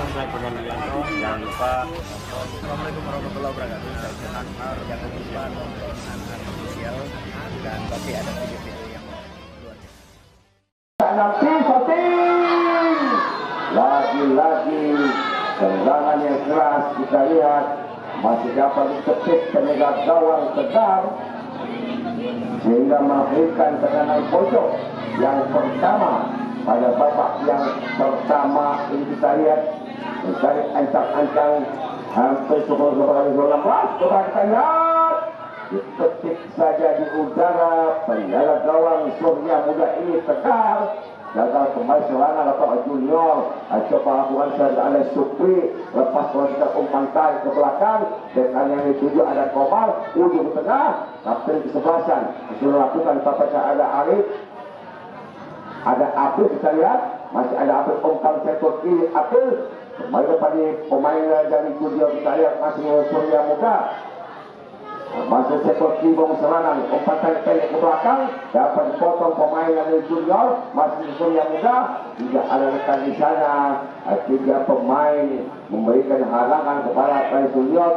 saya Kurniawan Yulianto. Jangan lupa. Assalamualaikum warahmatullahi wabarakatuh. Saya Senan Mar. Jangan lupa nonton Anan Official dan pasti ada video-video yang luar biasa. Nanti shooting lagi-lagi serangan yang keras kita lihat masih dapat dikepit penegak gawang Tegar sehingga memberikan tekanan pojok yang pertama pada babak yang pertama ini kita lihat mencari ancang-ancang hampir 10-16 kita lihat dikepit saja di udara penjaga gawang Surya Muda ini Tegar gagal kembali serangan atau junior coba lakukan saja oleh Supri lepas kita umpan tarik ke belakang dan yang dituju ada Komal ujung tengah kapten kesebelasan sudah lakukan tapaknya ada Arif ada Abdul kita lihat masih ada Abdul umpan sektor kiri Abdul kembali kepada pemain dari junior kita lihat masih Surya Muda masuk sektor kibong serangan umpan pendek ke belakang dapat dipotong pemain dari junior masih Surya Muda tidak ada rekan di sana tiga pemain memberikan halangan kepada pemain junior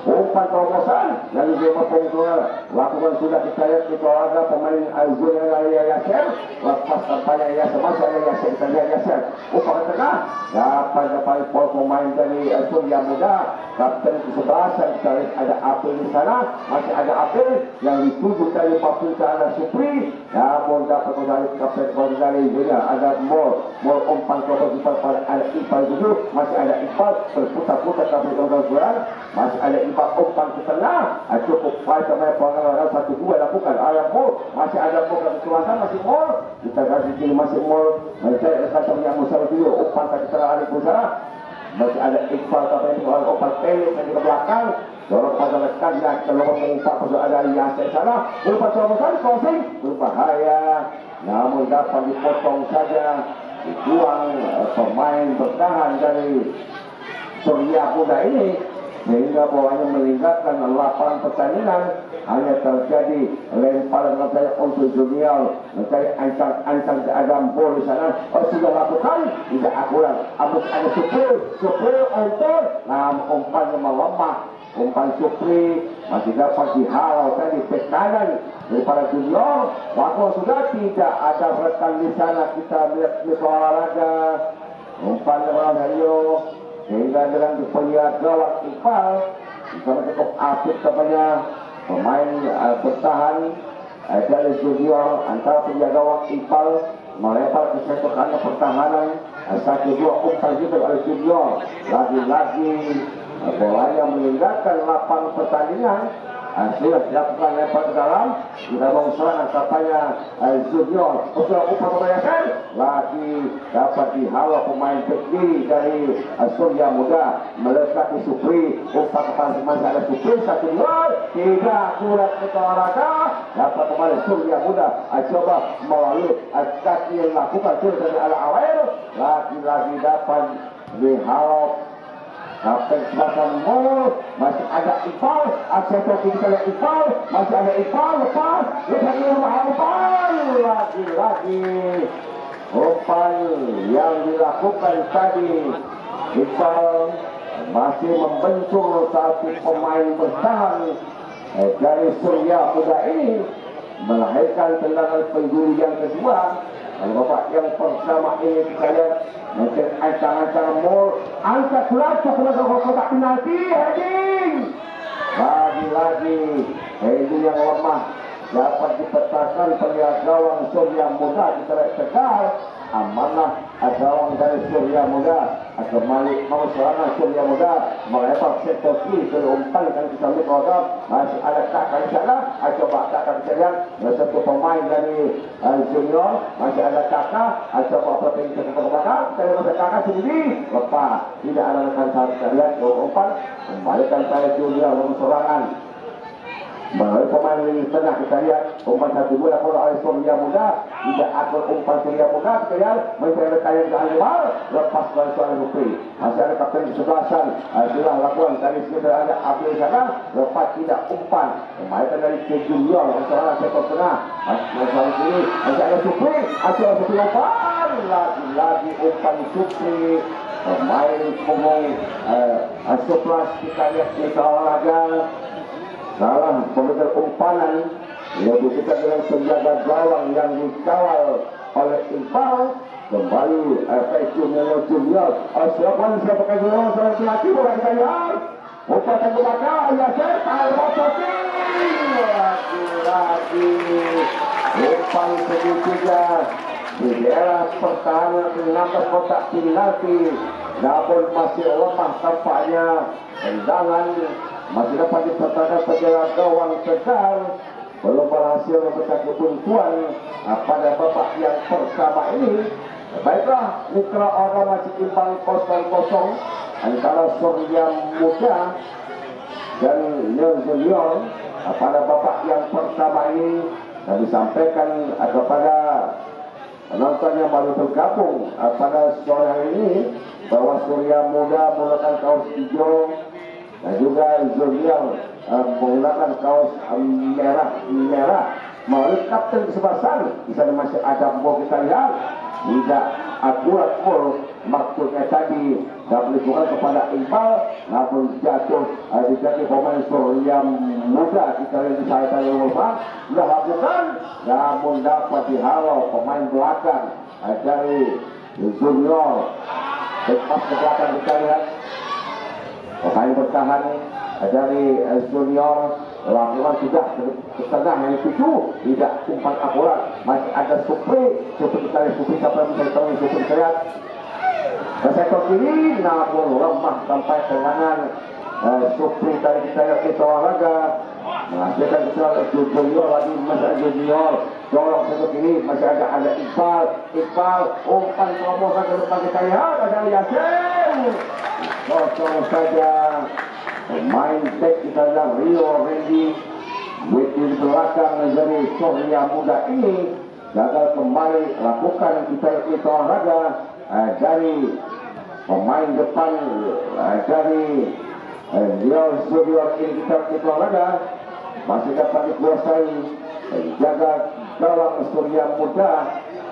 umpan terobosan lalu dia mempengaruhi lakukan sudah kita lihat di keluarga pemain junior dari Yasser lepas tampaknya Yasser masih ada Yasser kita lihat Yasser umpan ke tengah dapat pemain dari Surya Muda kapten kesebelasan kita lihat ada Abdul di sana masih ada Abdul yang dituju dari Papua ke arah Supri namun dapat dari kapten dari junior ada Mol umpan kelompok pada ada Iqbal dulu masih ada Iqbal berputar-putar kapten kelompok masih ada Iqbal umpan ke tengah cukup baik sama pengalaman 1-2 lakukan ada Mol masih ada Mol ke selatan masih Mol kita kasih sini masih Mol mencari rekan yang Musa dulu umpan ke tengah Arif Musa masih ada Iqbal kapten umpan pendek ke belakang dorong pada rekan yang keluar mengumpat pada ada Yasser sana umpan terobosan crossing berbahaya namun dapat dipotong saja dibuang pemain bertahan dari Surya Muda ini sehingga bawahnya meninggalkan 8 pertandingan hanya terjadi lemparan saja untuk junior mencari ancang-ancang ke Adam Bol di sana sudah lakukan tidak akurat habis ada Supri untuk umpan yang melemah umpan Supri masih dapat dihalau tadi tekanan daripada junior waktu sudah tidak ada rekan di sana kita melihat di olahraga umpan yang Hario sehingga dengan penjaga gawang Iqbal sama cukup apik kepada pemain bertahan dari junior antara penjaga gawang Iqbal melempar ke sektor kanan pertahanan 1-2 umpan juga oleh junior lagi-lagi bolanya meninggalkan 8 pertandingan sudah dilakukan lempar ke dalam kita bangun serangan katanya junior sudah upah pemain lagi dapat dihalau pemain kiri dari Surya Muda melekat di Supri upah kepada pemain ada Supri 1-2 tidak akurat ke olahraga dapat kembali Surya Muda coba melalui kaki yang lakukan sudah dari ala awal lagi-lagi dapat dihalau kapten sebelasan Mol masih ada Iqbal Aseto kita lihat Iqbal masih ada Iqbal lepas umpan lagi-lagi umpan yang dilakukan tadi Iqbal masih membentur satu pemain bertahan dari Surya Muda ini melahirkan tendangan penjuru yang kedua. Kalau bapak yang pertama ini kita lihat mungkin ancang-ancang Mol angkat kelas ke kotak penalti heading lagi-lagi heading yang lemah dapat dipetakan penjaga gawang Surya Muda kita lihat Tegar amanah gawang dari Surya Muda kembali mau serangan Surya Muda melempar sektor kiri ke umpan kan kita lihat program masih ada kakak di sana coba kakak bisa lihat satu pemain dari junior masih ada kakak coba pertandingan ke belakang saya masih kakak sendiri lepas tidak ada rekan saya lihat umpan kembalikan saya junior mau serangan melalui pemain di tengah kita lihat umpan 1-2 lakukan oleh Surya Muda tidak akur umpan Surya Muda kita lihat mencari kaya ke Albar lepas dari soal Rupri masih ada kapten kesebelasan sudah lakukan tadi sudah ada Abdul sana lepas tidak umpan kembalikan dari junior masalah sektor tengah masalah kiri masih ada Supri umpan lagi-lagi umpan Supri pemain punggung Supras kita lihat di olahraga salah pemberian umpanan yaitu kita dengan penjaga gawang yang dikawal oleh Iqbal. Kembali Pecu Melo Junior silakan siapkan dulu seorang laki bola kita lihat umpatan ke belakang Yasir Al-Rototin lagi-lagi umpan segitiga di daerah pertahanan 16 kotak penalti, namun masih lemah tampaknya tendangan masih dapat dipertahankan penjaga gawang Tegar, belum berhasil memberikan kebuntuan pada babak yang pertama ini. Baiklah, mitra orang masih imbang 0-0 antara Surya Muda dan Neo Junior pada babak yang pertama ini. Dan disampaikan kepada penonton yang baru bergabung pada sore hari ini bahwa Surya Muda menggunakan kaos hijau dan juga Junior menggunakan kaos merah melalui kapten kesebelasan. Di sana masih ada bol kita lihat tidak akurat gol maksudnya tadi dan lingkungan kepada Iqbal, namun jatuh dijadi pemain Surya Muda kita lihat di sayatan rumah sudah lakukan, namun dapat dihalau pemain belakang dari Junior. Lepas ke belakang kita lihat pemain bertahan dari Junior lakukan sudah ke tengah yang tuju tidak umpan akurat, masih ada Supri kita lihat Supri siapa yang bisa ditolong Supri kita lihat ke sektor kiri, namun lemah sampai tendangan Supri dari kita lihat kita olahraga menghasilkan kesalahan Junior lagi masih Junior dorong sektor kiri, masih ada Iqbal umpan terobosan ke depan kita lihat ada Yasin kosong saja. Pemain back kita lihat Rio Randy di belakang dari Surya Muda ini gagal kembali lakukan kita olahraga dari pemain depan dari Rio Studio ini kita olahraga masih dapat dikuasai jaga gawang Surya Muda.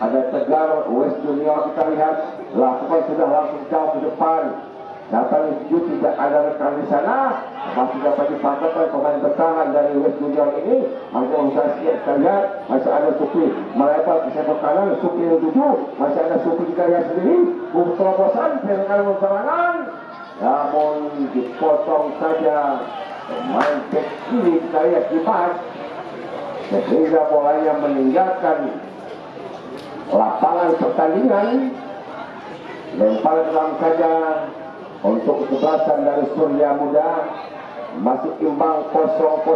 Ada Tegar West Junior kita lihat lakukan sudah langsung jauh ke depan. Datang itu tidak ada rekan di sana, masih dapat dipantulkan pemain bertahan dari West Junior ini masih berusaha siap kita lihat masih ada Supri melebar ke sektor kanan, Supri yang tuju masih ada Supri kita lihat sendiri terobosan dengan serangan, namun dipotong saja pemain back kiri kita lihat Dimas sehingga bolanya meninggalkan lapangan pertandingan. Lempar dalam saja untuk kesebelasan dari Surya Muda masih imbang 0-0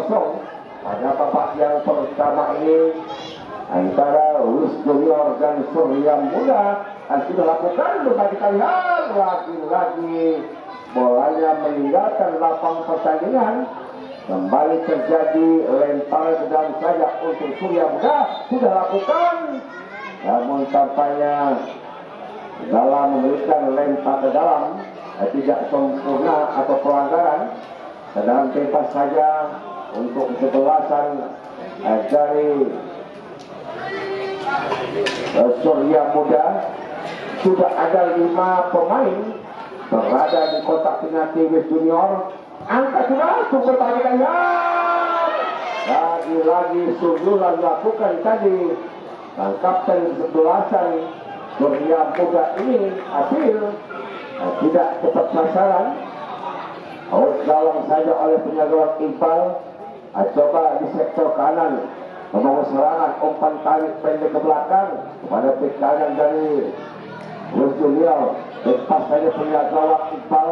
pada babak yang pertama ini antara West Junior dan Surya Muda. Sudah lakukan berbagai kali hal, lagi-lagi bolanya meninggalkan lapang pertandingan. Kembali terjadi lempar ke dalam saja untuk Surya Muda, sudah lakukan, namun tampaknya dalam memberikan lempar ke dalam tidak sempurna atau pelanggaran, sedang bebas saja untuk kesebelasan dari Surya Muda. Sudah ada 5 pemain berada di kotak penalti West Junior. Angkat sudah sumber tarikannya. Lagi-lagi sundulan dilakukan tadi dan kapten kesebelasan Surya Muda ini Abil tidak tepat sasaran. Gawang saja oleh penjaga Iqbal. Coba di sektor kanan membangun serangan, umpan tarik pendek ke belakang kepada bek kanan dari West Junior. Lepas saja penjaga Iqbal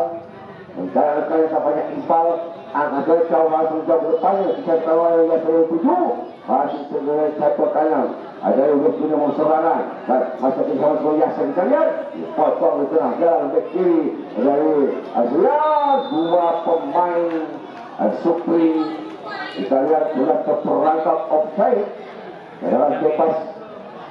mencari rekan yang banyak Iqbal. Agar kau langsung jauh ke depannya. Kita tahu yang tujuh masih segera sektor kanan. Ada yang West Junior serangan dan masa bersama sebuah Yasin kita lihat potong di tengah jalan bek kiri dari Azria. 2 pemain Supri kita lihat sudah terperangkap offside dalam bebas.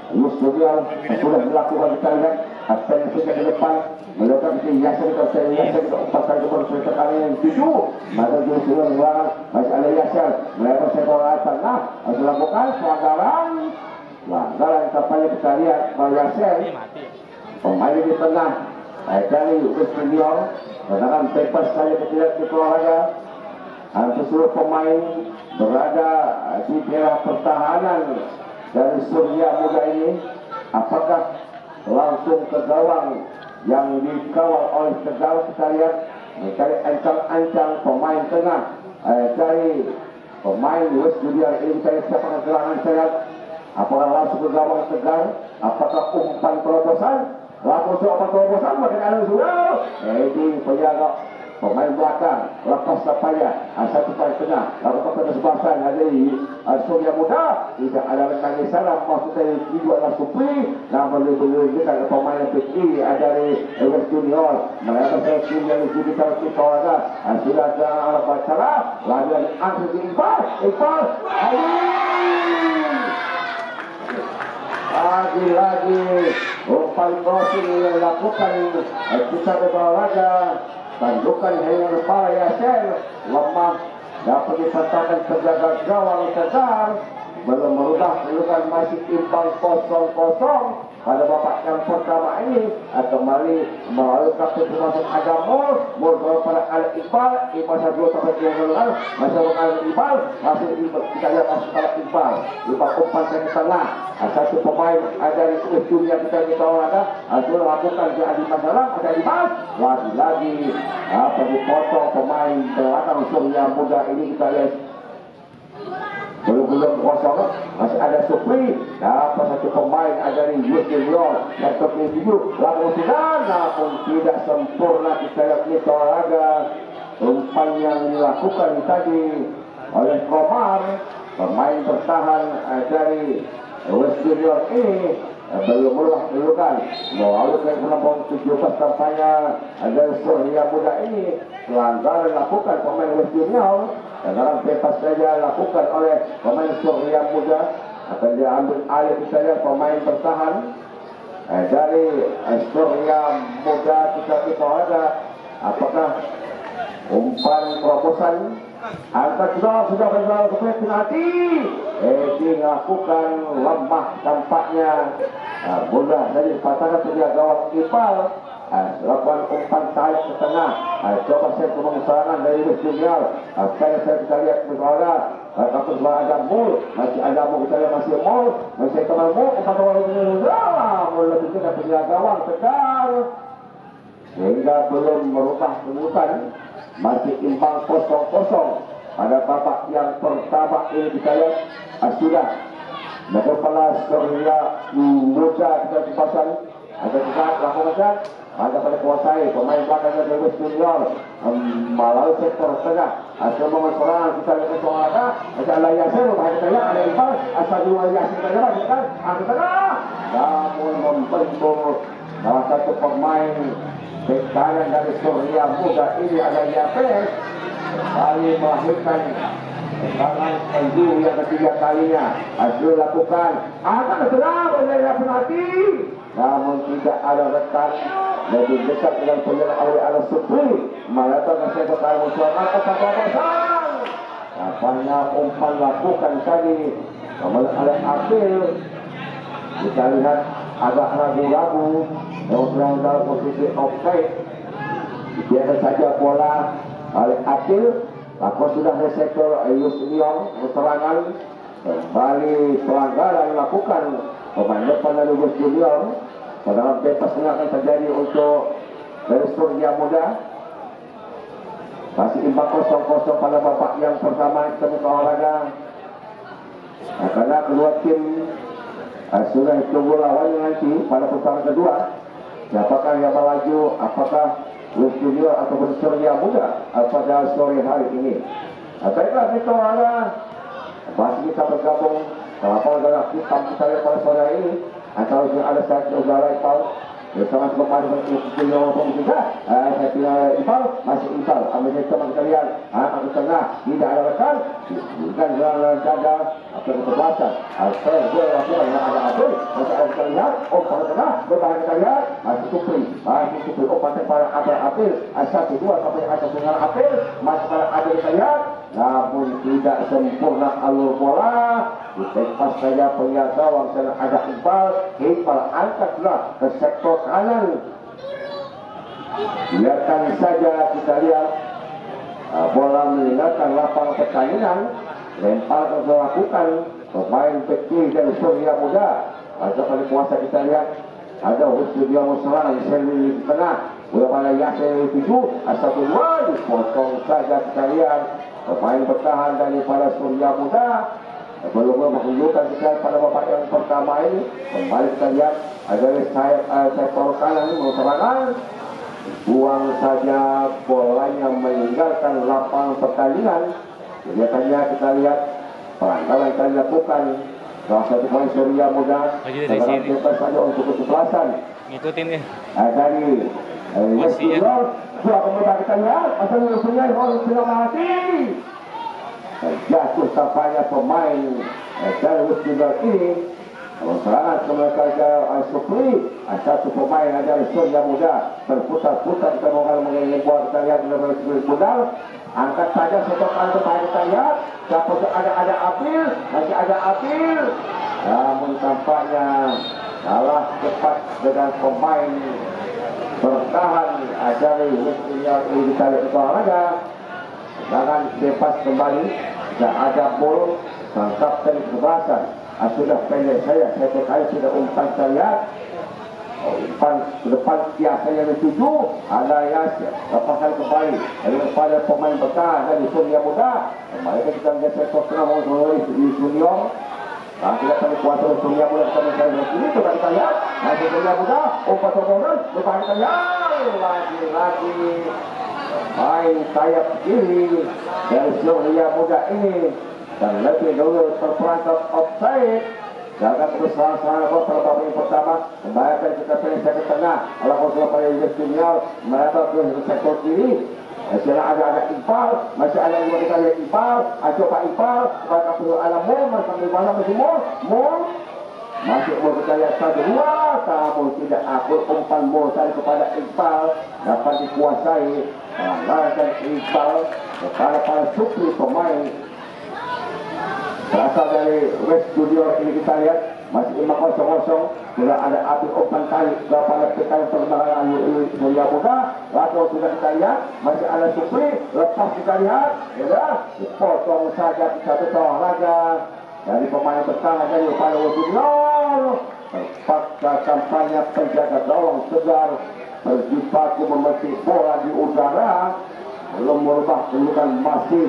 West Junior sudah melakukan kita lihat apa yang sudah di depan melakukan Yasin kita umpan kali ke kali yang 7 maka West Junior melakukan masih ada Yasin melakukan sektor tengah harus lakukan pelanggaran tampaknya kita lihat bahwa Yasin pemain di tengah dari West Junior. Tendangan bebas saja ketika di olahraga. Hampir seluruh pemain berada di daerah pertahanan dari Surya Muda ini. Apakah langsung ke gawang yang dikawal oleh Tegal? Kita lihat mencari ancang-ancang pemain tengah dari pemain West Junior ini. Kita lihat siapa kegelangan saya. Apakah langsung ke gawang Tegal? Apakah umpan terobosan? Langsung umpan terobosan makin ada sudah. Ini penjaga pemain belakang lepas lapanya satu pemain tengah lalu pada sebelah sana dari Surya Muda. Tidak ada rekan di sana, maksudnya itu adalah Supri. Namun lebih kita ada pemain yang tinggi dari West Junior. Mereka saya yang di kita sudah ada alat bacara lalu angkat di Iqbal lagi umpan crossing yang dilakukan kita berolahraga. Tandukan hanya kepala Yasin lemah dapat disertakan penjaga gawang Tegal. Belum merubah kedudukan, masih imbang 0-0 pada babak yang pertama ini. Kembali melalui kapten termasuk ada Mul pada Al Iqbal. Iqbal satu sampai ke lalu masih Al Iqbal masih kita lihat masuk pada Iqbal umpan ke tengah. Satu pemain dari ujung yang kita olahraga sudah lakukan di Adi Masalah ada Iqbal lagi dipotong pemain belakang Surya Muda ini. Kita lihat belum kosong, masih ada Supri. Dapat satu pemain dari West Junior yang tertuju langsung sudah, namun tidak sempurna. Kita lihat ini olahraga umpan yang dilakukan tadi oleh Komar, pemain bertahan dari West Junior ini belum merubah kedudukan. Melalui ke gelombang 17 tampaknya ada Surya Muda ini pelanggaran dilakukan pemain West Junior. Tendangan bebas saja dilakukan oleh pemain Surya Muda. Akan diambil alih saja pemain bertahan dari Surya Muda. Kita ada apakah umpan terobosan angkat sudah berjalan ke penalti. Dilakukan lemah tampaknya. Mudah dari patahkan penjaga gawang Iqbal. Lakukan umpan tarik ke tengah. Coba saya kembang serangan dari West Junior. Saya kita lihat berada kapten ada Mul, masih ada Mul, kita lihat masih Mul, masih kembang Mul, umpan Mul lebih tinggi penjaga gawang Tegal sehingga belum merubah kedudukan. Masih imbang 0-0 pada babak yang pertama ini. Kita lihat sudah kepala Surya Muda kita dipasang ada juga lakukan ada pada kuasai pemain belakang dari West Junior melalui sektor tengah. Asal serangan kita lihat olahraga ada Yasin, kita lihat ada Iqbal asal dua Yasin kita lihat ada tengah, namun membentur salah satu pemain bek kanan dari Surya Muda ini ada Yapes kali melahirkan serangan penju yang ketiga kalinya. Hasil lakukan akan terang oleh penalti, namun tidak ada rekan lebih dekat dengan penyerang oleh Al Supri. Melakukan sebutan musyawarah otak-otak. Apanya umpan lakukan tadi oleh Akil. Kita lihat agak ragu-ragu yang dalam posisi offside. Biasa saja bola oleh Akil. Laku sudah dari sektor Yusniong serangan. Kembali pelanggaran dilakukan pemain depan dari West Junior. Padahal bebas akan terjadi untuk dari Surya Muda. Masih imbang 0-0 pada babak yang pertama kita olahraga. Karena kedua tim sudah tunggu lawannya nanti pada putaran kedua. Siapakah yang melaju? Apakah West Junior ataupun Surya Muda pada sore hari ini? Baiklah kita olahraga. Masih kita bergabung kalau dalam kita lihat pada sore hari ini. Atau ada satu udara Ipal bersama kepada Junior juga. Saya pilih Ipal, masih Ipal. Ambil teman kalian. Aku tengah tidak ada rekan. Bukan jalan jaga atau kebelasan. Saya dia lakukan yang ada Abdul. Masih ada kita lihat. Pada tengah berbahan kita lihat. Masih Supri. Pada Abdul. Satu dua sampai atas dengan Abdul. Masih pada ada kita lihat. Namun tidak sempurna alur bola. Ditepas saja penjaga gawang dan ada Iqbal. Iqbal angkatlah ke sektor kanan. Biarkan saja kita lihat bola meninggalkan lapangan pertandingan, lempar dilakukan pemain kecil dari Surya Muda. Masa pada kuasa kita lihat ada Surya Muda yang sendiri di tengah. Bola pada Yasin 7, 1-2 dipotong saja kita lihat pemain bertahan daripada Surya Muda. Belum menunjukkan kita pada babak yang pertama ini. Kembali kita lihat ada sayap kanan serangan. Buang saja bolanya meninggalkan lapangan pertandingan. Kelihatannya kita lihat pelanggaran yang dilakukan salah satu pemain Surya Muda. Sekarang bebas saja untuk kesebelasan. Ngikutin ya. Dari sudah kemudian kita lihat asal musuhnya orang sudah mati. Jatuh tampaknya pemain dari Westfield ini. Serangan kemudian Supri, satu pemain dari Surya Muda berputar-putar kita mengenai buat kita lihat lebih modal. Angkat saja setokan pemain kita lihat. Siapa ada Apil, masih ada Apil. Namun tampaknya kalah cepat dengan pemain bertahan dari Westfield ini kita lihat itu olahraga. Jangan bebas kembali. Tidak ada bol, tangkap dari keberasan. Sudah pendek saya terkait sudah umpan saya. Umpan ke depan biasanya dituju. Ada Yasir, lepaskan kembali daripada pemain bertahan dari Surya Muda. Kembali kita lihat sektor tengah mengenai di junior. Tidak kami kuasa Surya Muda kita mencari ini. Coba kita lihat masih Surya Muda. Umpan sokongan, lupa kita lihat lagi main sayap kiri dari Surya Muda ini. Dan lebih dulu terperangkap offside. Jangan terus serangan pada babak yang pertama. Membayangkan kita pilih ke tengah. Kalau sudah pada Yus Junior merata ke sektor kiri. Masih ada Iqbal. Masih ada juga kita lihat Iqbal. Coba Iqbal. Pada perlu ada Mul. Masih masih Mul. Masih mau kita lihat 1-2. Namun tidak akul umpan Mul tadi kepada Iqbal. Dapat dikuasai. Melanggarkan Iqbal kepada para Supri pemain berasal dari West Junior ini. Kita lihat masih 5-0. Sudah ada api umpan kali kepada tekan perkembangan Surya Muda. Lalu sudah kita lihat masih ada Supri. Lepas kita lihat ya dipotong saja satu olahraga dari pemain bertahan dari pada West Junior. Terpaksa kampanye penjaga gawang segar berjibaku memetik bola di udara. Belum merubah kedudukan masih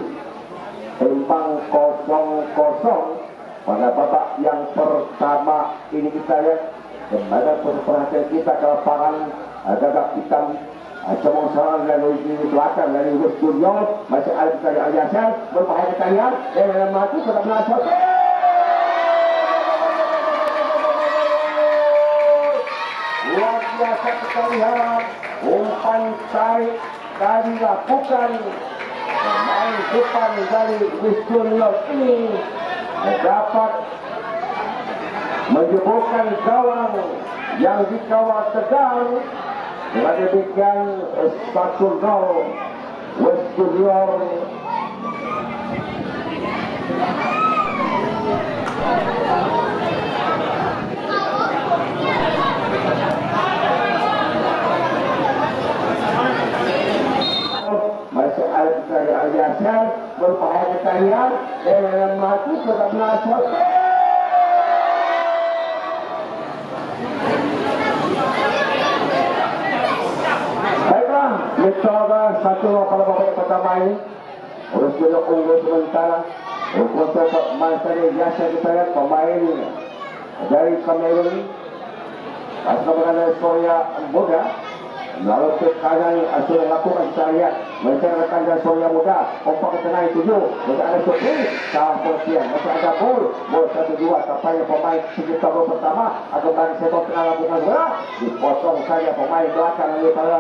imbang 0-0 pada babak yang pertama ini. Kita lihat kembali perhatian kita ke lapangan gagak hitam Cemong serangan dari belakang dari West Junior. Masih ada kita lihat Yasin berbahaya kita lihat dan mati sudah melacot. Luar biasa kita lihat umpan tarik tadi dilakukan pemain depan dari West Junior ini dapat menjebolkan gawang yang dikawal tegang. Dengan demikian 1-0 West Junior. Masih ada dari Al-Yasir berbahaya kita lihat dan mati sudah melacot. Baiklah, mencoba 1-0 pada babak pertama ini. Urus dulu unggul sementara. Untuk pemain dari Yasir kita lihat pemain dari Kamerun. Asal dari Surya Muda. Lalu ke kanan sudah lakukan kita lihat menceritakan dari Surya Muda. Pompak ke tengah itu juga. Masih ada Supri. Salah perhatian. Masih ada Bol 1-2. Tampaknya pemain sekitar pertama akan bagi sektor tengah lakukan bola. Dipotong saja pemain belakang daripada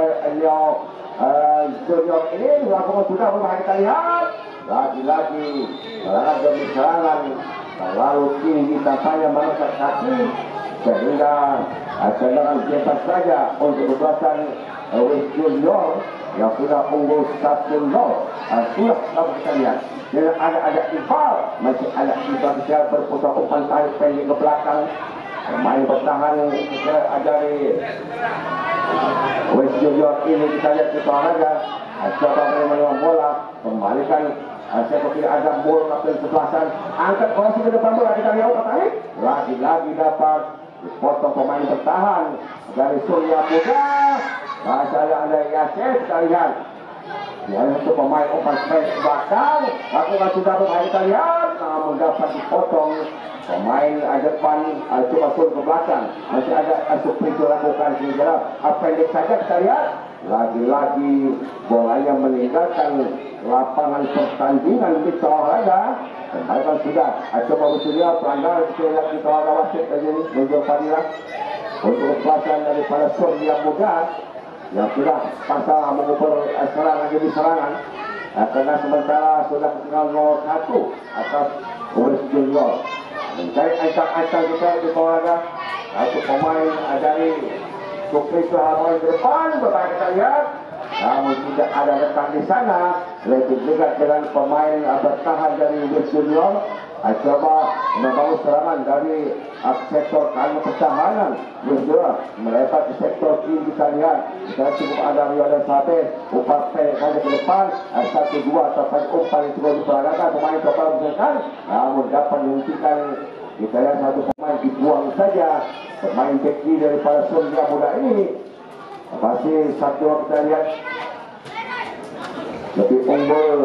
Junior ini. Lakukan sudah berbahaya kita lihat. Lagi-lagi serangan demi serangan. Lalu tinggi tampaknya mengangkat kaki. Sehingga tendangan bebas saja untuk kekuatan West Junior yang sudah unggul 1-0. Sudah kita lihat. Dan ada Iqbal. Masih ada Iqbal bisa berputar umpan tarik pendek ke belakang. Main bertahan dari West Junior ini kita lihat ke olahraga. Coba menerima bola, kembalikan seperti ada bola kapten sebelasan, angkat crossing ke depan bola, kita lihat tarik, lagi-lagi dapat dipotong pemain bertahan dari Surya Muda. Ada Yasir, kita lihat yang untuk pemain umpan belakang, lakukan sudah bermain, kita lihat, namun dapat dipotong pemain depan, coba turun ke belakang, masih ada Supri lakukan sehingga pendek saja, kita lihat lagi-lagi bolanya meninggalkan lapangan pertandingan di olahraga. Kembalikan sudah, coba bersedia pelanggaran kita di olahraga wasit ini menjual Fadilah untuk kekuasaan daripada Surya Muda yang sudah pasal mengukur serangan jadi serangan, karena sementara sudah ketinggalan nomor 1 atas West Junior. Mencari ancang-ancang kita di olahraga untuk pemain dari Supri ke depan, berbagai kita lihat, namun tidak ada rekan di sana. Lebih dekat dengan pemain bertahan dari West Junior. Coba membangun serangan dari sektor kanan pertahanan. West Junior melebar ke sektor kiri, kita lihat. Kita cukup ada Rio dan Sabe, umpan saja ke depan, 1-2 terpakai umpan yang cukup diperagakan. Pemain coba menjelaskan, namun dapat dihentikan. Kita lihat satu pemain dibuang saja, pemain beki daripada Surya Muda ini. Masih satu kita lihat lebih unggul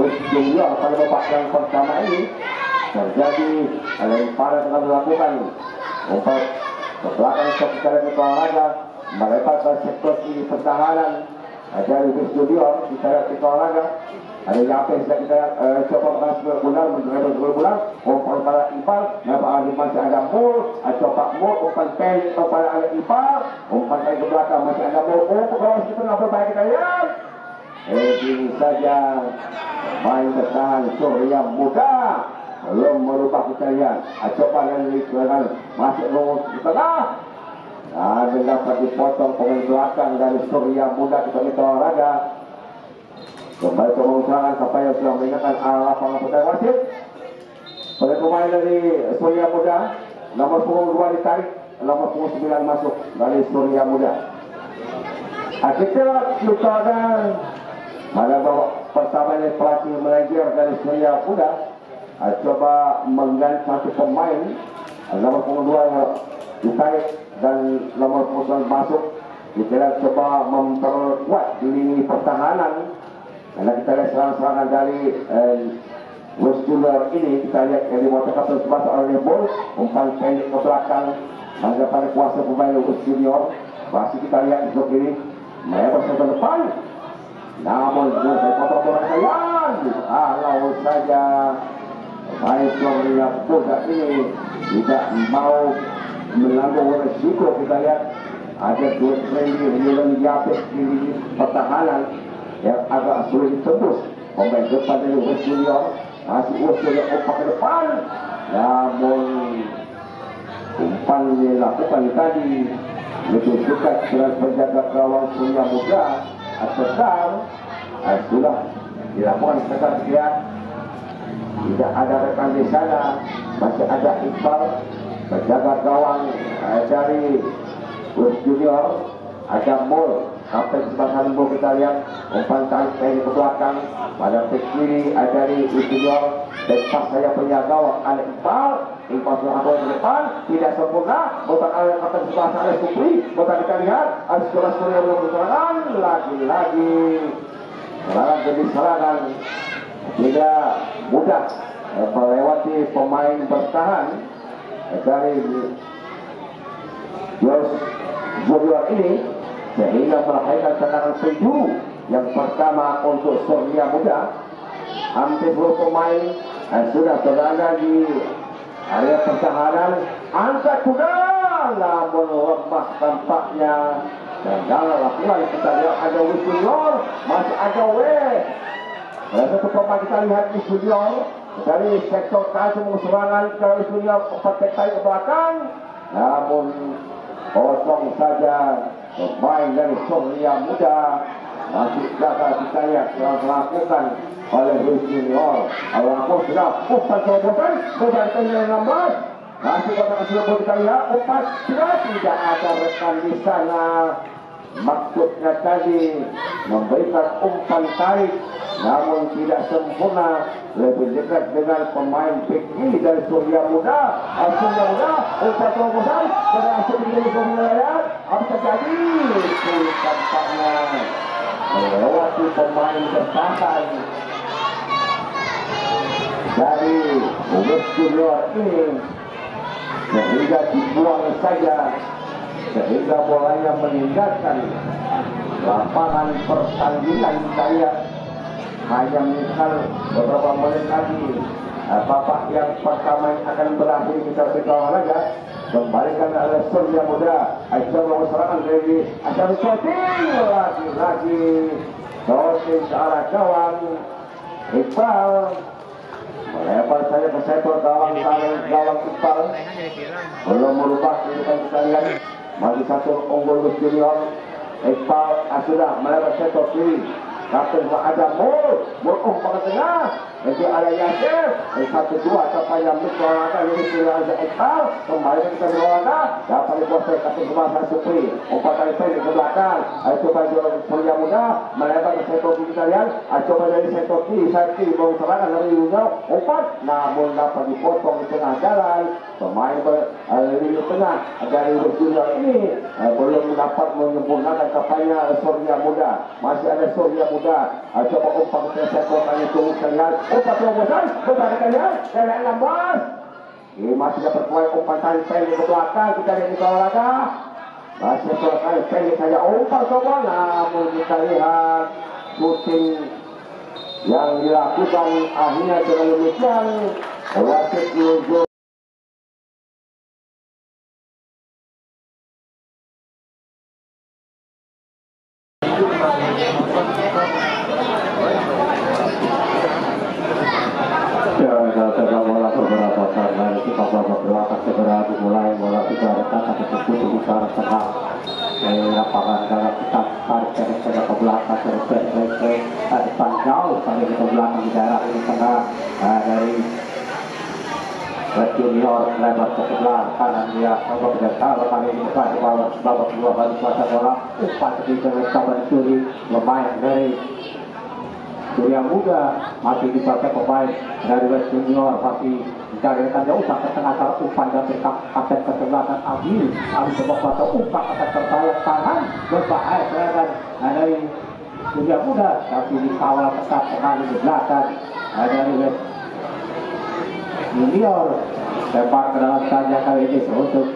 West Junior pada babak yang pertama ini. Terjadi lemparan yang dilakukan umpan ke belakang sektor kita olahraga, melepas ke sektor kiri pertahanan dari West Junior. Kita lihat kita olahraga ada Yapes yang kita coba transfer bola, mencoba bola, umpan pada Ipal, masih ada Mul, coba Mul, umpan pendek kepada ada Ipal, umpan dari ke belakang masih ada Mul, kalau kita nggak berbaik kita lihat. Ini saja main bertahan Surya Muda belum merubah kita lihat. Coba yang dikeluarkan masuk nomor di tengah. Dan dapat dipotong pemain belakang dari Surya Muda kita minta olahraga. Kembali ke pengusahaan sampai yang sudah mengingatkan lapangan pertandingan wasit. Pada pemain dari Surya Muda, nomor punggung 2 ditarik, nomor punggung 9 masuk dari Surya Muda. Kita lupakan pada babak pertama ini pelatih manajer dari Surya Muda coba mengganti satu pemain, nomor punggung 2 ditarik dan nomor punggung 9 masuk. Kita coba memperkuat di lini pertahanan. Karena kita lihat serangan-serangan dari West Junior ini, kita lihat yang dimotorkan sebatas oleh Bol, umpan pendek ke belakang, hingga pada kuasa pemain West Junior. Masih kita lihat di sebelah kiri, melebar ke depan. Namun saya potong bola kalian, kalau saja pemain Surya Muda ini tidak mau menanggung resiko. Kita lihat ada dua training yang Yapes di pertahanan yang agak sulit ditembus. Pemain depan dari West Junior, masih West Junior umpan ke depan, namun umpan dilakukan tadi lebih dekat dengan penjaga gawang Surya Muda. Sedang sudah dilakukan sekitar lihat, tidak ada rekan di sana, masih ada Iqbal penjaga gawang dari West Junior, ada Mul sampai sebelah kanan Mul. Kita lihat umpan tarik dari ke belakang pada kiri dari West Junior, dan pas saya punya gawang ada Iqbal sudah ke depan, tidak sempurna, botak ada kata sebelah sana Supri, botak kita lihat ada sebelah Surya belum berserangan, lagi-lagi serangan jadi serangan tidak mudah melewati pemain bertahan dari Junior ini, sehingga melahirkan serangan 7 yang pertama untuk Surya Muda. Hampir 10 pemain sudah berada di area pertahanan, angkat kuda, namun lemah tampaknya. Dan dalam lakukan kita lihat ada West Junior, masih ada West. Satu pemain kita lihat di Junior dari sektor kanan serangan ke West Junior, pakai ke belakang, namun kosong saja. Pemain dari Surya Muda masih gagal kita lihat yang dilakukan oleh West Junior. Awal sudah umpan terobosan, bukan yang 16. Masih kotak sudah kita lihat umpan sudah tidak ada rekan di sana. maksudnya tadi memberikan umpan tarik namun tidak sempurna, lebih dekat dengan pemain PKI dari Surya Muda. Surya Muda umpan terobosan berhasil menjadi pemilihan. Apa terjadi? Sulit tampaknya melewati pemain bertahan dari West Junior ini sehingga dibuang saja, sehingga bolanya meninggalkan lapangan pertandingan. Saya hanya misal beberapa menit lagi babak yang pertama akan berakhir, kita berkawan saja kembalikan oleh Surya Muda. Coba serangan dari Asyari shooting lagi shooting ke arah gawang Iqbal, melebar saja ke sektor gawang Iqbal, belum merubah kehidupan kita lihat. Masih satu unggul West Junior. Iqbal sudah melebar sektor kiri. Kapten ada Mul umpan ke tengah. Nanti ada Yasir. 1-2 tampaknya Misalnya ini sudah ada Iqbal. Kembali kita berolahraga. Dapat dikuasai Kapten Kemasan Supri. Umpan dari pendek ke belakang. Coba Surya Muda melebar ke sektor kiri kalian. Coba dari sektor kiri. Sakti mau serangan dari Yunus. Umpan namun dapat dipotong di tengah jalan. Pemain di tengah dari West Junior ini belum dapat menyempurnakan kapalnya Surya Muda. Masih ada Surya Muda. Coba umpan ke sektor kalian tunggu kalian. Umpan terobosan kepada kalian. Kalian 16. Ini masih dapat poin umpan tarik pendek ke belakang. Kita lihat di olahraga. Masih selesai pendek saja umpan coba. Namun kita lihat shooting yang dilakukan akhirnya dengan demikian wasit menuju bola beberapa karena itu babak belakang segera dimulai. Bola sudah retak atau terputus di arah tengah lapangan dalam kita tarik ke belakang ke depan jauh sampai ke belakang di daerah ini tengah dari West Junior lebar ke sebelah kanan dia coba berjasa kali ini buka di bawah babak kedua bagi kuasa bola umpan ketika coba dicuri lumayan dari Surya Muda. Masih dipakai pemain dari West Junior masih mencari rekan jauh ke tengah cara umpan dari kapten kesebelasan Abi sebuah kuasa umpan akan tersayang kanan berbahaya serangan dari Surya Muda tapi dikawal ketat kembali di belakang dari West Junior. Lempar ke dalam saja kali ini untuk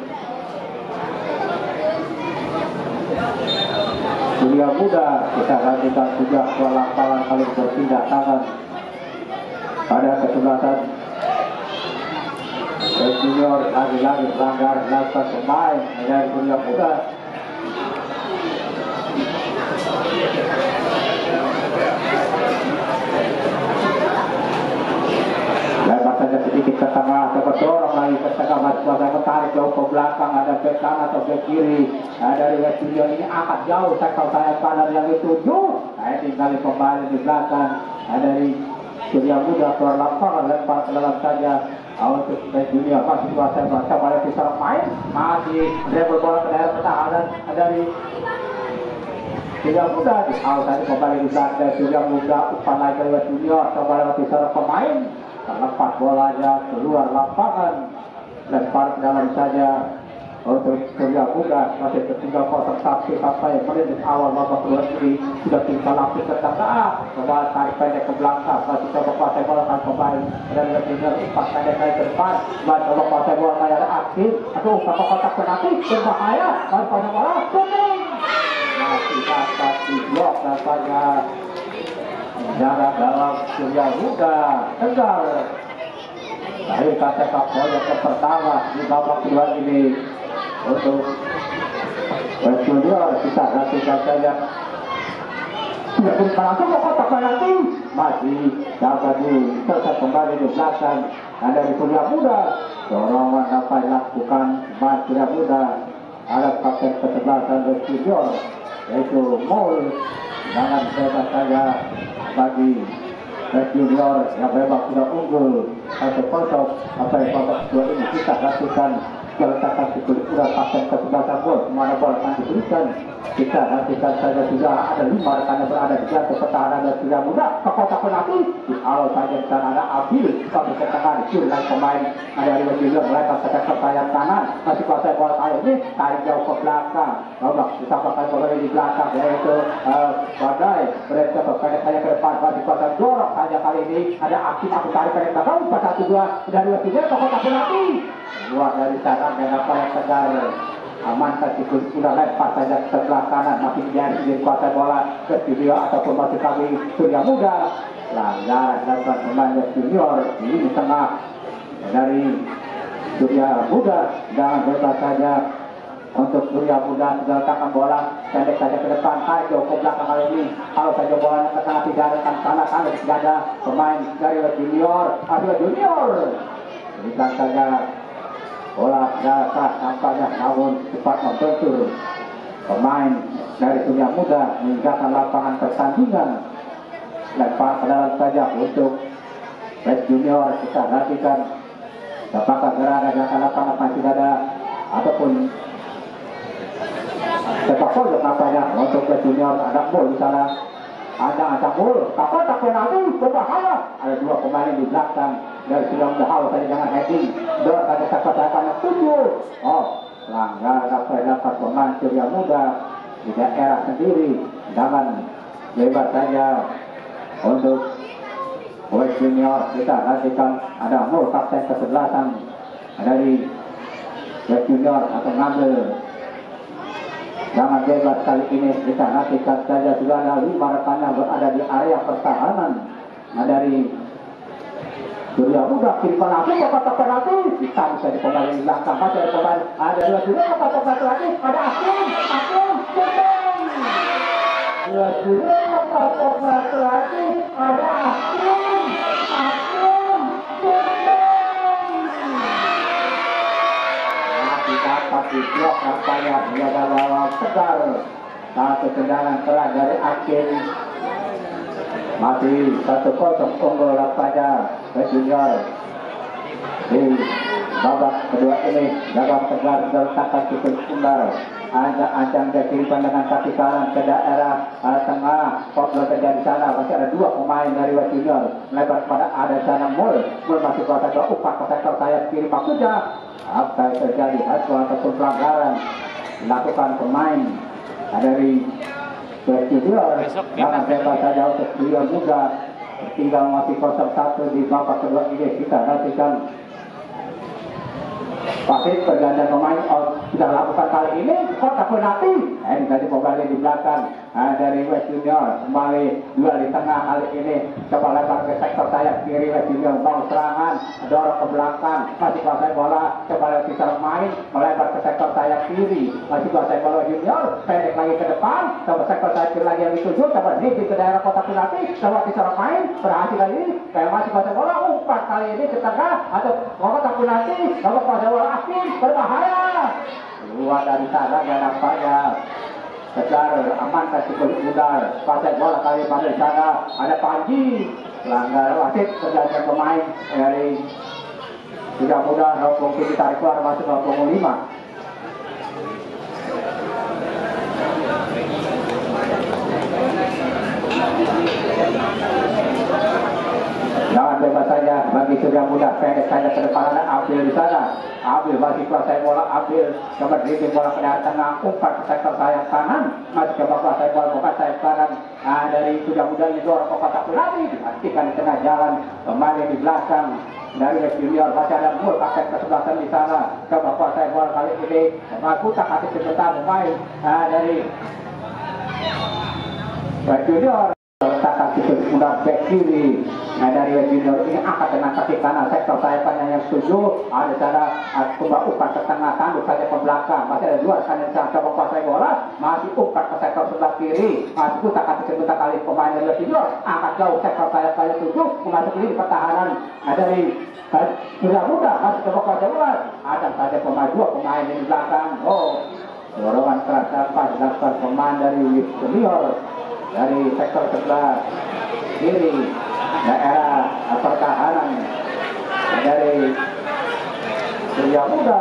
Surya Muda. Kita lanjutkan sejak lapangan kali berpindah tangan pada kesebelasan West Junior. Lagi-lagi pelanggar dilakukan pemain dari Surya Muda. Lebar saja sedikit ke tengah, coba dorong lagi ke tengah, masih saya tarik jauh ke belakang, ada back kanan atau back kiri dari West Junior ini angkat jauh, sektor sayap kanan yang dituju, saya tinggal kembali di belakang dari Surya Muda keluar lapangan, lempar ke dalam saja untuk West Junior. Masih kuasa baca pada kisah main, masih dribble bola ke daerah pertahanan dari Surya Muda, tadi kembali di belakang Surya Muda, umpan lagi dari West Junior, coba lewat kisah pemain. Lepas bolanya keluar lapangan, lempar ke dalam saja untuk Surya Muda. Masih tertinggal 0-1 sampai menit awal babak kedua ini sudah tinggal lapis ke tengah. Coba tarik pendek ke belakang, masih coba kuasai bola tanpa pemain dan lebihnya umpan pendek naik ke depan. Masih coba kuasai bola kayak aktif. Aduh, kapal kotak penalti berbahaya. Masih pada bola, shooting. Masih dapat diblok nampaknya. Jarak dalam Surya Muda tegal dari kata poin yang pertama di babak kedua ini untuk West Junior. Kita nantikan saja tidak bisa langsung ke kotak penalti, masih dapat selesai kembali di belakang dari Surya Muda. Dorongan dapat dilakukan Mas Surya Muda ada kapten kesebelasan West Junior yaitu Mul. Jangan bebas saja bagi West Junior yang memang sudah unggul 1-0 sampai babak kedua ini. Kita lakukan Letakkan di kulit udah pasang ke sebelah gol. Semua bola akan diberikan. Kita nantikan saja sudah ada 5 rekan yang berada di jatuh pertahanan dan sudah mudah ke kotak penalti. Di awal saja di sana ada Abil sampai ke tengah dicuri oleh pemain ada Rio Junior melempar ke sayap kanan. Masih kuasai bola kali ini tarik jauh ke belakang. Babak disampaikan bola di belakang yaitu Badai berada pendek saja ke depan. Masih kuasai dorong saja kali ini ada Akim aku tarik pendek belakang 4-1-2 dan Rio Junior ke kotak penalti. Luar dari sana dan apa yang tegar aman kasih sudah lempar saja ke sebelah kanan masih jadi kuasai bola ke studio ataupun masih kami Surya Muda langgaran dapat pemain Junior ini di tengah dari Surya Muda dan bebas saja untuk Surya Muda sudah letakkan bola pendek saja ke depan tarik jauh ke belakang kali ini kalau saja bola ke tengah tidak ada sana tidak ada pemain dari Junior berikan saja bola dasar nampaknya namun cepat membentur pemain dari Surya Muda meninggalkan lapangan pertandingan. Lempar ke dalam saja untuk West Junior. Kita perhatikan apakah gerangan yang lapangan masih ada ataupun sepak bola nampaknya untuk West Junior. Ada gol di sana, ada gol tak penalti berbahaya. Ada 2 pemain di belakang dari Surya Muda Hal tadi dengan heading dorong pada sepakan setuju. Langgar dapat pemain Surya Muda di daerah sendiri dengan lebar saja untuk West Junior. Kita nantikan ada Mul kapten ke-11 dari West Junior atau ngambil jangan bebas kali ini. Kita nantikan saja sudah ada 5 rekan yang berada di area pertahanan dari Surya Muda. Kiri penalti kotak penalti kita bisa dikembali di belakang masih ada pemain ada 2 Surya kotak penalti ada Akim Dua Surya kotak penalti ada Akim dapat diblok nampaknya dia ada bawa tegar satu tendangan keras dari Akim. Masih 1-0 unggul pada West Junior di babak kedua ini. Gagam tegar diletakkan cukup sumber ancang ke kiri pandangan kaki kanan ke daerah tengah. Foul terjadi di sana. Masih ada 2 pemain dari West Junior melebar kepada ada sana Mul masih kuasa ke upah ke sektor sayap kiri. Maksudnya apa yang terjadi ataupun pelanggaran dilakukan pemain dari West Junior. Jangan bebas saja untuk Surya Muda. Tinggal masih 0-1 di babak kedua ini. Kita nantikan pasti pergantian pemain sudah lakukan kali ini kotak penalti. Dari pembalik di belakang dari West Junior kembali 2 di tengah kali ini coba lebar ke sektor sayap kiri. West Junior bangun serangan dorong ke belakang masih kuasai bola coba lewat sisa main melebar ke sektor sayap kiri masih kuasai bola Junior pendek lagi ke depan coba sektor sayap kiri lagi yang dituju coba hiji ke daerah kotak penalti coba sisa main berhasil kali ini masih kuasai bola umpan kali ini ke tengah atau kotak penalti coba kuasai bola Akim berbahaya luar dari sana dan nampaknya secara aman kasih kulit muda pasang bola kali pada di sana ada Panji langgar wasit pergantian pemain dari Surya Muda Rompong Kiri tarik keluar masuk 25. Jangan bebas saja bagi Surya Muda pendek saja ke depan ada Abil di sana. Abil masih kuasai bola Abil coba dribbling bola ke daerah tengah umpan ke sektor sayap kanan masih coba kuasai bola bukan sayap kanan dari Surya Muda ini dorong ke kotak penalti dipastikan di tengah jalan kembali di belakang dari West Junior masih ada Mul pakai kesebelasan di sana coba kuasai bola kali ini Makuta kasih sebentar pemain dari West Junior letakkan titik mudah back kiri dari West Junior ini angkat dengan kaki kanan sektor sayapan yang setuju ada sana coba umpan ke tengah tanduk saja ke belakang masih ada 2 rekan yang coba kuasai bola masih umpan ke sektor sebelah kiri masih putar kaki sebentar kali pemain dari West Junior angkat jauh sektor sayapan yang setuju memasuki ini pertahanan dari Surya Muda masih coba kuasai bola ada saja pemain 2 pemain di belakang dorongan keras dapat dilakukan pemain dari West Junior dari sektor sebelah kiri daerah pertahanan dari Surya Muda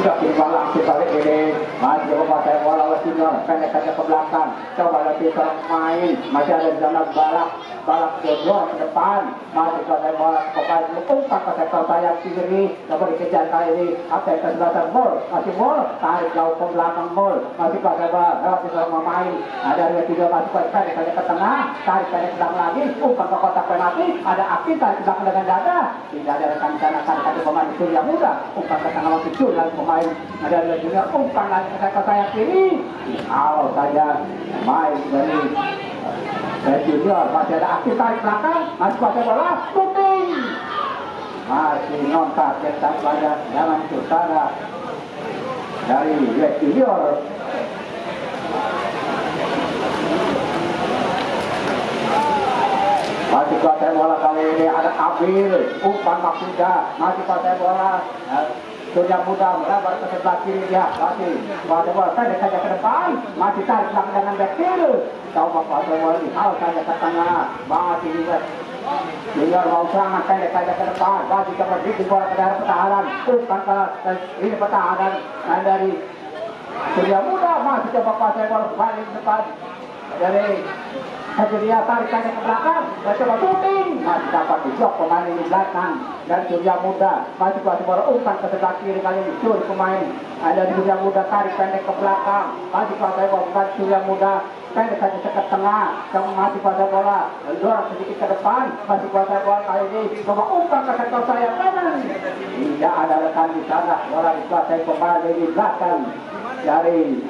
Sudah dibalang kali ini masih memakai bola Senior pendek saja ke belakang, coba lagi seorang main, masih ada di dalam balak kedua ke depan, masih pakai bola ke umpan ke sektor sayap kiri, coba dikejar kali ini apa yang keselatan gol, masih gol, tarik jauh ke belakang gol, masih pakai bola lewat di seorang pemain, ada dua tiga masih pendek saja ke tengah, tarik pendek ke belakang lagi, umpan ke kotak penalti, ada Aktif tarik ke belakang dengan dada, tidak ada rekan di sana kaki pemain itu yang muda, umpan ke tengah waktu itu lagi pemain, ada dua junior umpan lagi ke sektor sayap kiri, kalau saja main dari junior masih ada Aktif tarik belakang, masih pakai bola, shooting, masih non target saja dalam utara dari junior. Masih pakai bola kali ini ada Abil, umpan Maksida, masih pakai bola. Surya Muda melebar ke sebelah kiri dia, masih pakai bola pendek saja ke depan, masih tarik belakang dengan back kiri. Coba pakai bola di hal saja ke tengah, masih juga. Junior mau serangan pendek saja ke depan, masih coba di bola ke daerah pertahanan, umpan ke ini pertahanan dari Surya Muda, masih coba pakai bola balik depan dari dia tarik saja ke belakang, coba shooting, masih dapat dijok pemain ini belakang dan Surya Muda masih bola umpan ke sebelah kiri kali ini curi pemain dari Surya Muda tarik pendek ke belakang, masih pakai bola Surya Muda pendek saja ke tengah, kamu masih pada bola dorong sedikit ke depan, masih pada bola kali ini coba umpan ke sektor sayap kanan, tidak ada rekan di sana, bola dikuasai pemain di belakang dari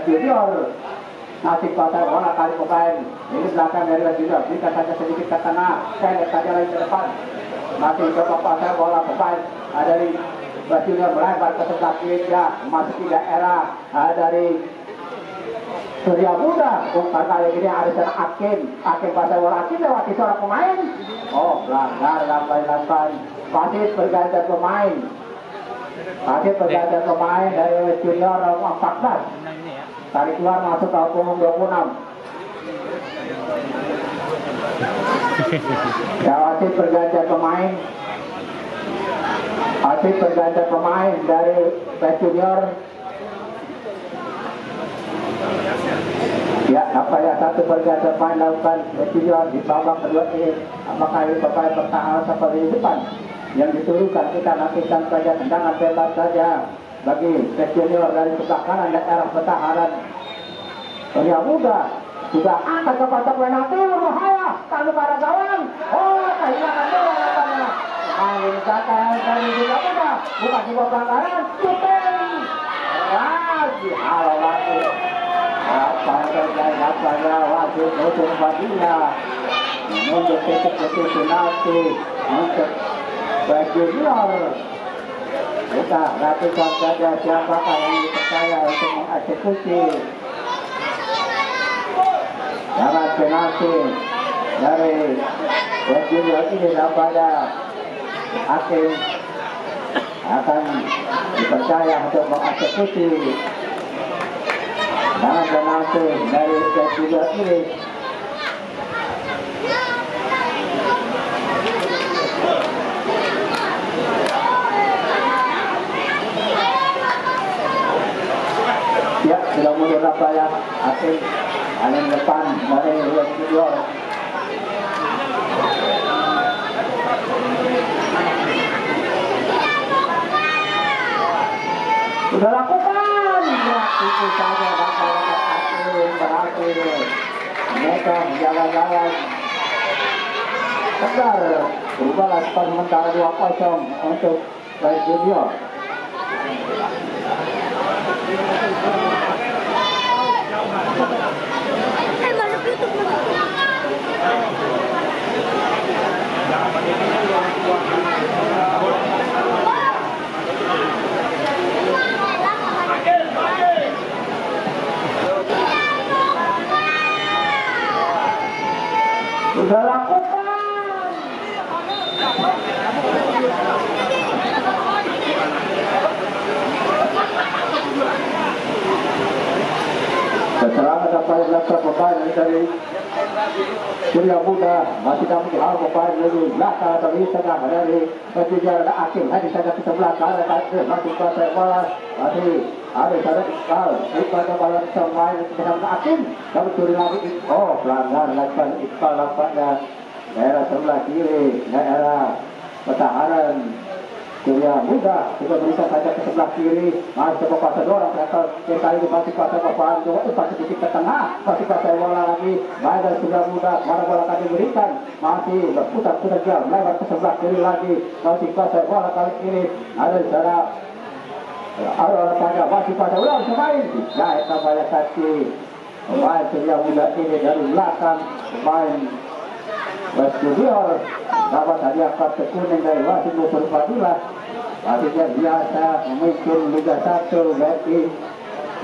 junior. Nasib pasar bola kali pemain ini belakang dari junior, berikan saja sedikit ke tengah, pendek saja lagi ke depan, masih coba pasar bola pemain dari junior melebar ke sebelah kiri dia memasuki daerah dari Surya Muda. Umpan kali ini ada sana Akin pasar bola, Akin lewati seorang pemain, oh langgar lambai wasit berganti pemain, dari junior 14 tarik keluar masuk ke umum 26. Wasit pergantian pemain dari junior. Ya, apa ya satu pergantian pemain lakukan junior di babak kedua ini. Apakah ini pemain pertahanan seperti di depan yang diturunkan, kita nantikan saja, tendangan bebas saja bagi junior dari sebelah kanan daerah pertahanan. Surya Muda sudah angkat ke kotak penalti, berbahaya kalau para gawang, kehilangan bola lawannya. Main kata dari Surya Muda, bukan sebuah pelanggaran, shooting lagi, halo lagi. Apa yang terjadi pada wasit untuk Fadila untuk titik penalti untuk junior. Kita lakukan saja siapakah yang dipercaya untuk mengeksekusi jangan penalti dari junior ini kepada hakim akan dipercaya untuk mengeksekusi jangan penalti dari junior ini. Ya, sudah mulai ya hakim paling depan dari junior. Sudah lakukan, ya itu saja dapat hakim berhasil. Mereka jalan-jalan tegar, berubahlah sementara 2-0 untuk junior. Masuk YouTube. Sudah lakukan. Keterangan dapat dilakukan pemain dari Surya Muda masih dapat hal pemain lagi belakang dari tengah dari kejar akhir hari tengah ke sebelah kanan masih kuasa bola masih ada sana Iqbal bola pemain sedang akhir kami curi lagi pelanggar lakukan Iqbal pada daerah sebelah kiri daerah pertahanan Surya Muda juga berikan saja ke sebelah kiri masih coba kuasa dorong kali ini masih kuasa bapak coba sedikit ke tengah masih kuasa bola lagi baik dari Surya Muda mana bola tadi berikan masih berputar-putar jauh lebar ke sebelah kiri lagi masih kuasa bola kali ini ada di sana ada masih kuasa ulang pemain dijahit namanya kaki pemain Surya Muda ini dari belakang pemain Studio dapat hadiah kartu kuning dari wasit Nusur Fadilah. Wasitnya biasa memimpin Liga 1 berarti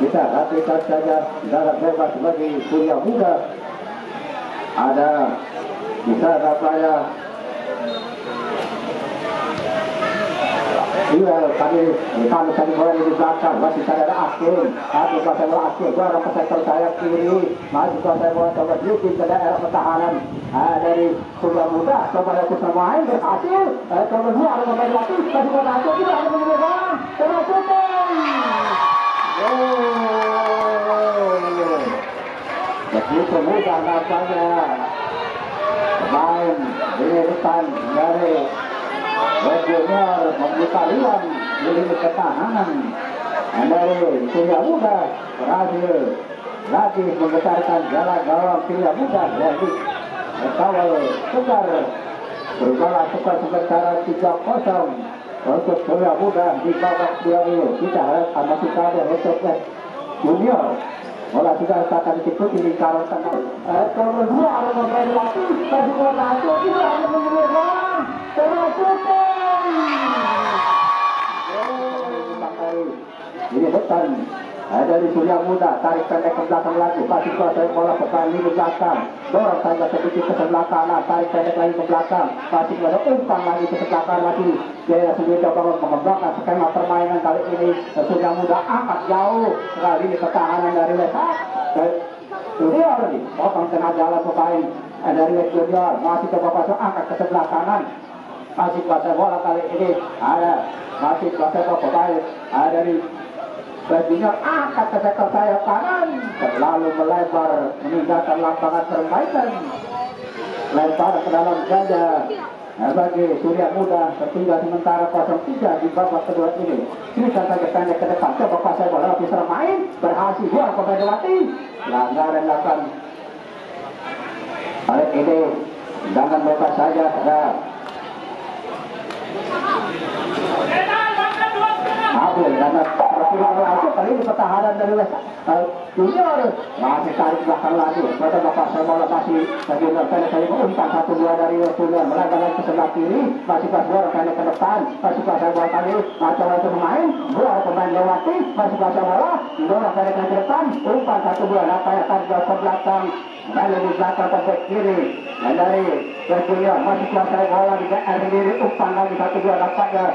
kita hatikan saja dalam bebas bagi Surya Muda. Ada bisa namanya kami tadi bola di belakang masih ada akhir satu kuasa bola akhir dua orang peserta saya kiri masih kuasa bola coba diukin ke daerah pertahanan dari Surya Muda coba lakukan pemain berhasil coba dua ada pemain lagi masih bola satu tidak ada pemain terus begitu mudah nampaknya pemain ini depan dari Junior membuka ruang di lini pertahanan dari Surya Muda berhasil lagi membesarkan jalan gawang Surya Muda lagi kawal Tegar berbola tepat sementara 3-0 untuk Surya Muda di babak 2 kita harapkan masih ada Head Junior bola sudah akan diikuti di lingkaran tengah kedua ada pemain lagi tadi bola itu tidak ada pemain ini depan dari Surya Muda tarik pendek ke belakang lagi pasti kuasa bola pemain di belakang dorong saja sedikit ke sebelah kanan tarik pendek lagi ke belakang pasti ada umpan lagi ke sebelah kanan lagi dia sendiri coba mengembangkan skema permainan kali ini Surya Muda angkat jauh kali ini pertahanan dari Lesak Junior lagi potong tengah jalan pemain dari Junior masih coba pasang angkat ke sebelah kanan masih kuasa bola kali ini ada masih kuasa bola pemain dari Junior angkat ke sektor sayap kanan terlalu melebar meninggalkan lapangan permainan lempar ke dalam ganda bagi Surya Muda tertinggal sementara 0-3 di babak kedua ini kita saja pendek ke depan coba kuasa bola bisa main berhasil dua pemain Dewati pelanggaran dilakukan oleh ini jangan bebas saja Abel karena perkiraan langsung kali ini pertahanan dari Junior masih tarik belakang lagi pada bapak saya bola masih bagi pendek kali umpan 1-2 dari Junior melanggar lagi ke sebelah kiri masih pas bola pendek ke depan masih pas bola kali macam itu pemain dua pemain Lewati masih pas bola bola pendek ke depan umpan 1-2 apa yang tarik ke belakang lalu di belakang ke kiri dan dari Junior masih pas bola di daerah sendiri umpan lagi 1-2 nampaknya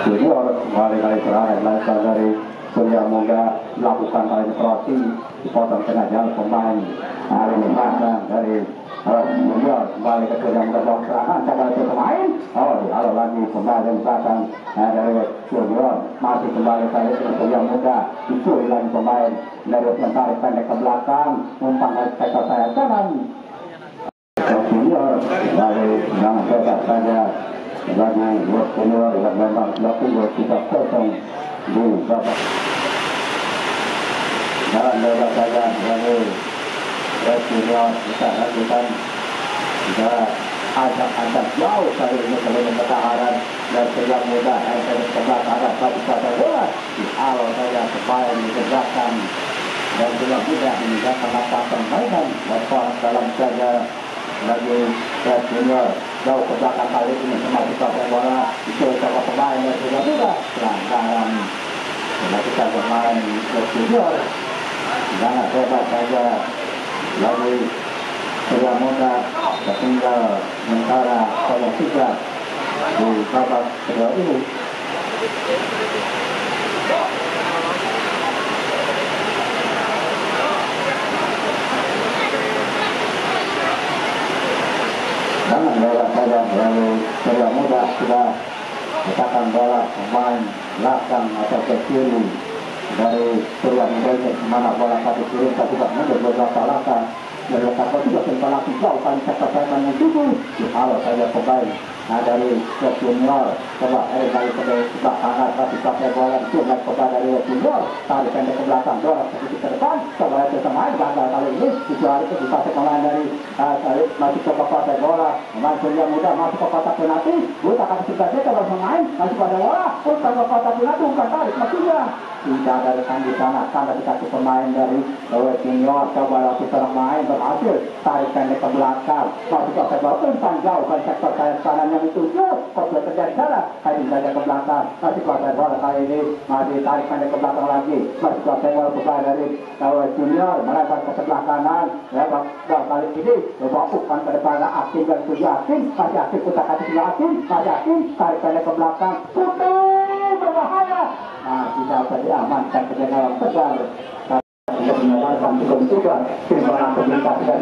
junior kali-kali serangan lancar dari Surya Muda melakukan penetrasi dipotong tengah jalan pemain hari ini dari junior kembali ke Surya Muda melakukan serangan coba itu pemain dihalau lagi kembali belakang dari junior masih kembali kali ke Surya Muda dicuri lagi pemain dari menarik pendek ke belakang umpan dari sektor sayap kanan junior kembali dengan bebas saja lagi buat junior yang memang dilakukan kita kosong di babak dan bebas saja lagi buat junior kita lakukan kita ajak jauh kali ini sebelum pertahanan dan Surya Muda yang sebelah kanan tapi pada bola dihalau saja supaya ditegakkan dan Surya Muda meninggalkan lapangan permainan berporos dalam saja lagi buat junior jauh ke belakang kali ini semakin pakai bola itu sama pemain yang sudah pelanggaran melakukan pemain junior sangat hebat saja lagi Surya Muda tertinggal sementara 0-3 di babak kedua ini. Jangan lewat saja lalu Surya Muda sudah letakkan bola pemain belakang atau ke kiri dari Surya Muda ini kemana bola satu kiri tapi tidak mundur beberapa langkah dari letak bola juga sempat jauh kali sektor sayap yang tujuh dihalau saja pemain dari junior coba dari sebelah kanan tapi pakai bola itu kepada dari junior tarik pendek ke belakang bola sedikit ke depan coba itu pemain gagal kali ini dijual itu bisa pemain dari masih coba pakai bola pemain Surya Muda masuk ke kotak penalti buat akan sebagai kalau pemain masih pada bola untuk ke kotak penalti bukan tarik maksudnya tidak ada rekan di sana tanda dikasih pemain dari junior coba lagi seorang main berhasil tarik pendek ke belakang masuk ke bola umpan jauh ke sektor sayap kanan yang dituju kok sudah terjadi salah kali ini saja ke belakang masih kuasai bola kali ini masih tarik pendek ke belakang lagi masih kuasai bola pemain dari junior melebar ke sebelah kanan lebar kali ini coba umpan ke depan Akin dan Yasin masih Akin putar kaki Yasin masih Akin tarik pendek ke belakang putus berbahaya tidak bisa diamankan kedengaran tegar untuk menyelamatkan juga timbangan pemerintah tidak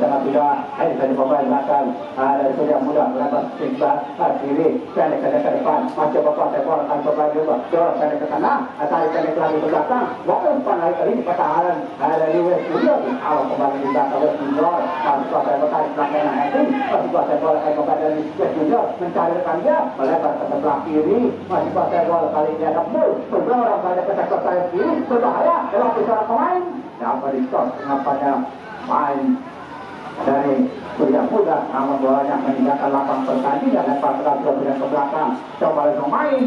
dari pemain belakang dari Surya Muda melepas timbangan kiri pendek ke depan masih berkuasa bola kan pemain juga dorong pendek ke kanan tarik pendek lagi ke belakang umpan lagi kali ini pertahanan dari Surya awal kembali di belakang junior masih kuasa bertarik belakang masih kuasa bola kembali dari junior mencari rekan dia melebar ke sebelah kiri masih kuasa bola kali ini ada orang pada ke sektor sayap kiri berbahaya lewat seorang pemain dapat di-stop kenapanya main dari Surya Muda namun bolanya meninggalkan lapang pertandingan lempar ke belakang coba lagi main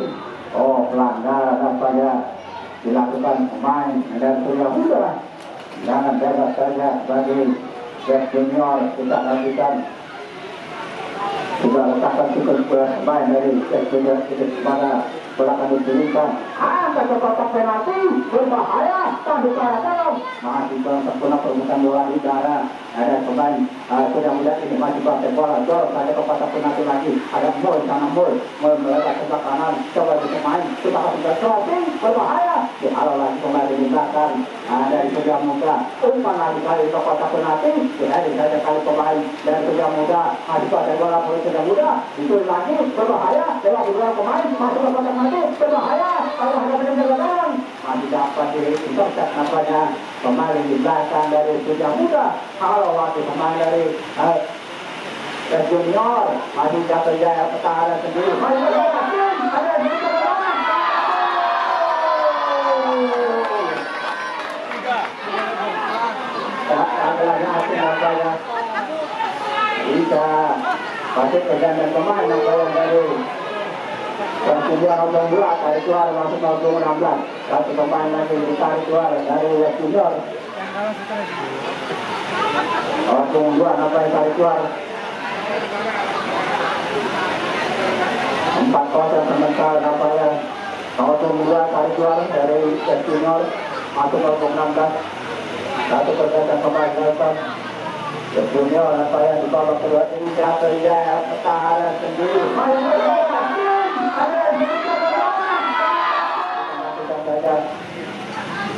pelanggaran nampaknya dilakukan pemain dari Surya Muda jangan bebas saja bagi junior kita lanjutkan sudah letakkan cukup pemain dari junior itu pada belakang diberikan ke kotak penalti berbahaya tadi dalam masih sempurna permukaan bola di darah ada pemain Surya Muda ini masih pakai bola dorong saja ke kotak penalti lagi ada Mul sana Mul melebar ke kanan coba di pemain sudah sudah crossing berbahaya dihalau lagi kembali di belakang dari Surya Muda umpan lagi kali ke kotak penalti dari saja kali pemain dari Surya Muda masih pakai bola oleh Surya Muda itu lagi berbahaya lewat beberapa pemain masuk ke kotak penalti berbahaya kalau ada penyegaran masih dapat diintercept nampaknya pemain di belakang dari Surya Muda kalau waktu pemain dari junior masih dapat jaya pertahanan sendiri ada di bisa masih pergantian pemain nampaknya dari Junior nomor 2 tarik keluar masuk nomor 16 satu pemain lagi ditarik keluar dari Junior nomor 2 nampak tarik keluar 4-0 sementara nampaknya nomor 2 tarik keluar dari Junior masuk nomor 16 satu pergantian pemain Nelson Junior apa yang di babak kedua ini kerja pertahanan sendiri.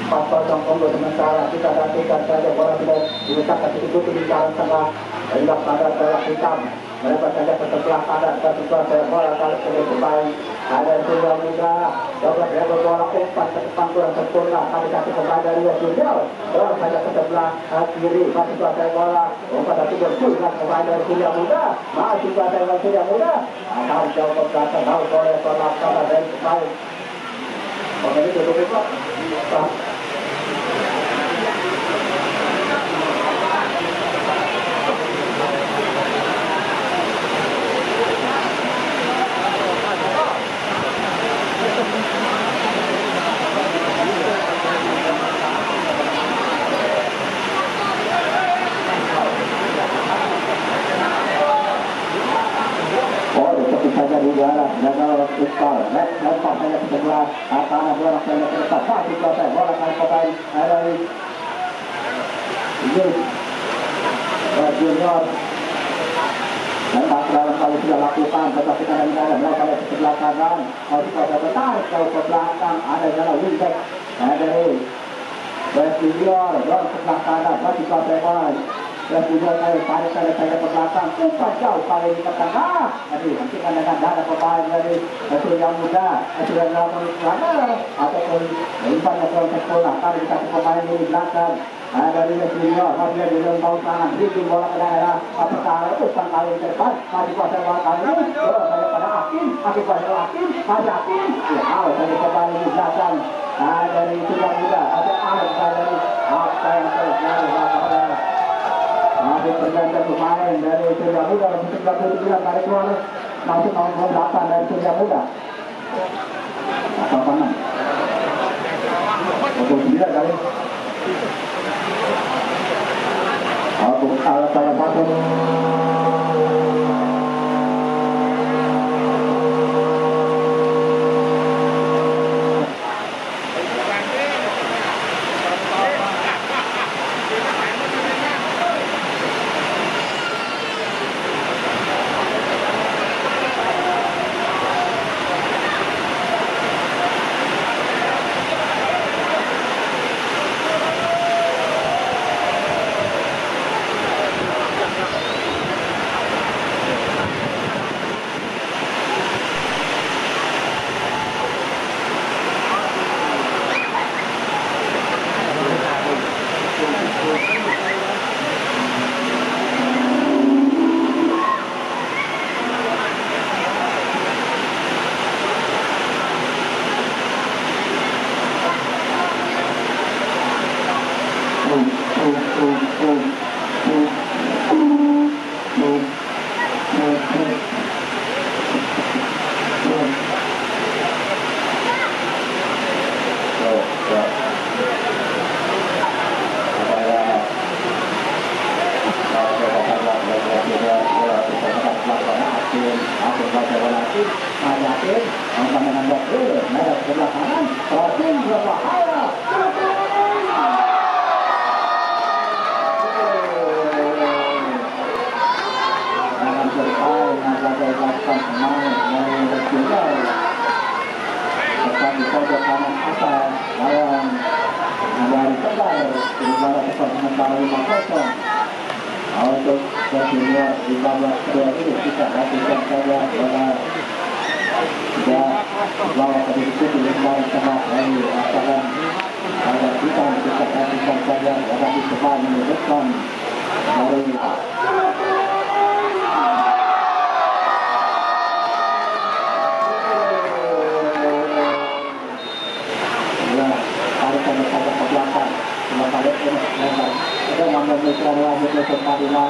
Pas-pasang untuk sementara kita nantikan saja bola sudah diletakkan itu di dalam tengah hendak pada dalam hitam mereka saja ke sebelah kanan ke sebelah bola kali ini kembali ada Surya Muda coba dia bola umpan ke depan kurang sempurna kali kasih kembali dari Junior terus saja ke sebelah kiri masih kuasai bola umpan dari Junior kembali dari Surya Muda masih kuasai dari Surya Muda akan jauh ke belakang tahu boleh bola dari kembali oke itu dulu Pak. Saja di dalam jaga pistol, lempar saja ke sebelah tanah bola saja ke depan, masih selesai bola kali pemain dari Junior lempar ke dalam kali sudah lakukan, tetapi kadang-kadang bola pada sebelah kanan, masih selesai bertarik jauh ke belakang, ada jalan wingback dari Junior, bola sebelah kanan, masih selesai bola. Dan juga kali tarik saja ke belakang, umpan jauh kali ini ke tengah. Aduh, nanti kan dengan dana pemain dari Surya Muda, Surya Muda, ataupun umpan yang kurang sempurna. Kali dikasih pemain ini belakang dari Junior, masih di dalam bawah tangan, bikin bola ke daerah pertahanan itu sang kali ke depan, masih kuasa bola kali ini, bola saja pada Hakim pada Hakim, masih Hakim, ya, saja pemain ini belakang dari Surya Muda, ada dari apa yang terjadi masih pergantian pemain dari Surya Muda untuk 39 tarik keluar masuk nomor 8 dari Surya Muda apa panang untuk 9 kali aku salah satu untuk Junior di babak kedua ini kita nantikan saja bola sudah bawa ke situ di tengah dari asalan ada kita nantikan saja bola di depan menunjukkan dari tarik ke belakang ada mengambil lagi ke Padilla